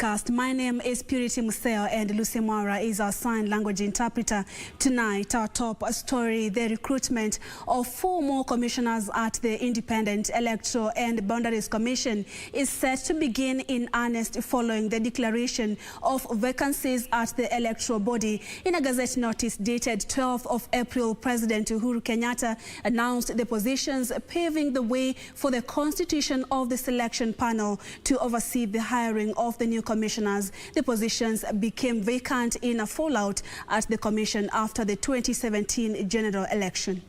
My name is Purity Museo and Lucy Mwara is our sign language interpreter. Tonight, our top story, the recruitment of 4 more commissioners at the Independent Electoral and Boundaries Commission is set to begin in earnest following the declaration of vacancies at the electoral body. In a gazette notice dated 12th of April, President Uhuru Kenyatta announced the positions, paving the way for the constitution of the selection panel to oversee the hiring of the new commissioners. The positions became vacant in a fallout at the commission after the 2017 general election.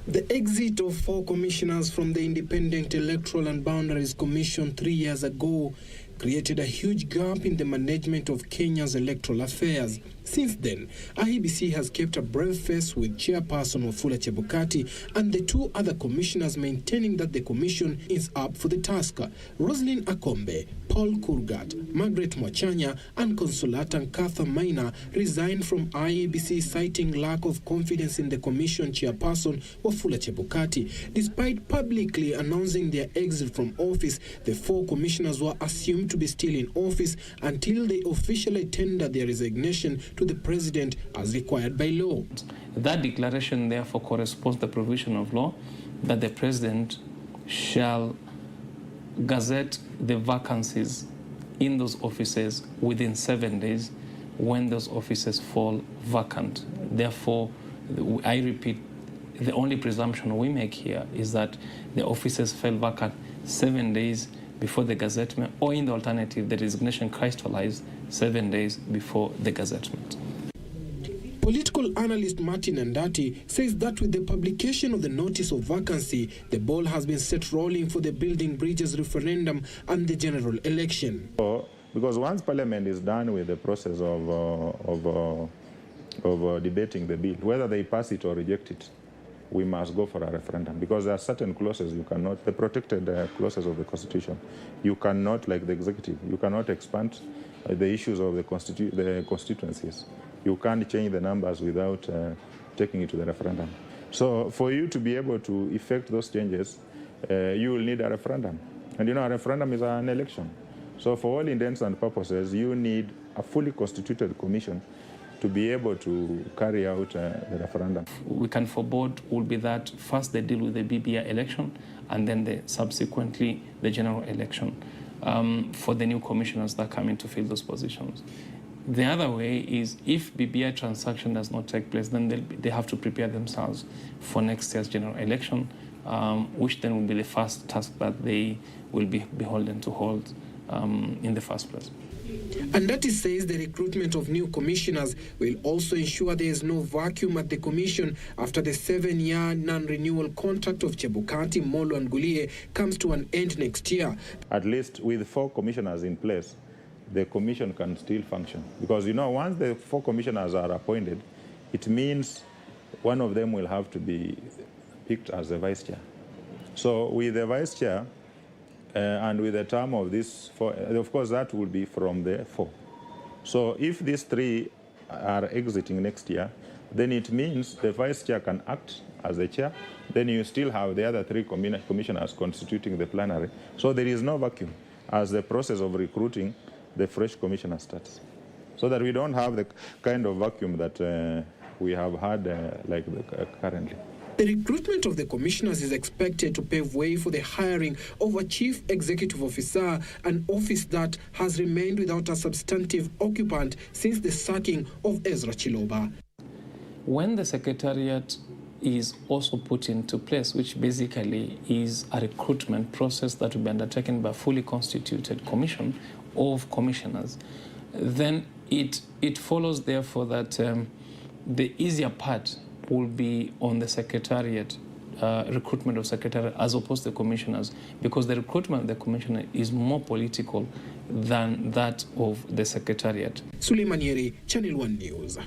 The exit of 4 commissioners from the Independent Electoral and Boundaries Commission 3 years ago created a huge gap in the management of Kenya's electoral affairs. Since then, IEBC has kept a brave face with Chairperson Wafula Chebukati and the 2 other commissioners maintaining that the commission is up for the task. Roslyn Akombe, Paul Kurgat, Margaret Mwachanya and Consolata Nkatha Maina resigned from IEBC citing lack of confidence in the commission chairperson Wafula Chebukati. Despite publicly announcing their exit from office, the 4 commissioners were assumed to be still in office until they officially tendered their resignation to the president as required by law. That declaration therefore corresponds to the provision of law that the president shall gazette the vacancies in those offices within 7 days when those offices fall vacant. Therefore, I repeat, the only presumption we make here is that the offices fell vacant 7 days before the gazettement, or in the alternative, the resignation crystallized 7 days before the gazettement. Political analyst Martin Ndati says that with the publication of the notice of vacancy, the ball has been set rolling for the Building Bridges referendum and the general election. Because once Parliament is done with the process of debating the bill, whether they pass it or reject it, we must go for a referendum, because there are certain clauses you cannot, the protected clauses of the Constitution, you cannot, like the executive, you cannot expand the issues of the constituencies. You can't change the numbers without taking it to the referendum. So for you to be able to effect those changes, you will need a referendum. And you know, a referendum is an election. So for all intents and purposes, you need a fully constituted commission to be able to carry out the referendum. We can forebode will be that first they deal with the BBI election and then subsequently the general election for the new commissioners that come in to fill those positions. The other way is if BBI transaction does not take place, then they have to prepare themselves for next year's general election, which then will be the first task that they will be beholden to hold in the first place. And that says the recruitment of new commissioners will also ensure there is no vacuum at the commission after the 7-year non-renewal contract of Chebukati, Molo and Gulie comes to an end next year. At least with 4 commissioners in place, the commission can still function. Because, you know, once the 4 commissioners are appointed, it means one of them will have to be picked as the vice chair. So with the vice chair, and with the term of this 4, of course, that will be from the 4. So if these 3 are exiting next year, then it means the vice chair can act as the chair. Then you still have the other 3 commissioners constituting the plenary. So there is no vacuum as the process of recruiting the fresh commissioner starts. So that we don't have the kind of vacuum that we have had currently. The recruitment of the commissioners is expected to pave way for the hiring of a chief executive officer, an office that has remained without a substantive occupant since the sacking of Ezra Chiloba. When the secretariat is also put into place, which basically is a recruitment process that will be undertaken by a fully constituted commission of commissioners, then it follows therefore that the easier part will be on the secretariat, recruitment of secretariat, as opposed to the commissioners, because the recruitment of the commissioner is more political than that of the secretariat. Suleiman Yeri, Channel 1 News.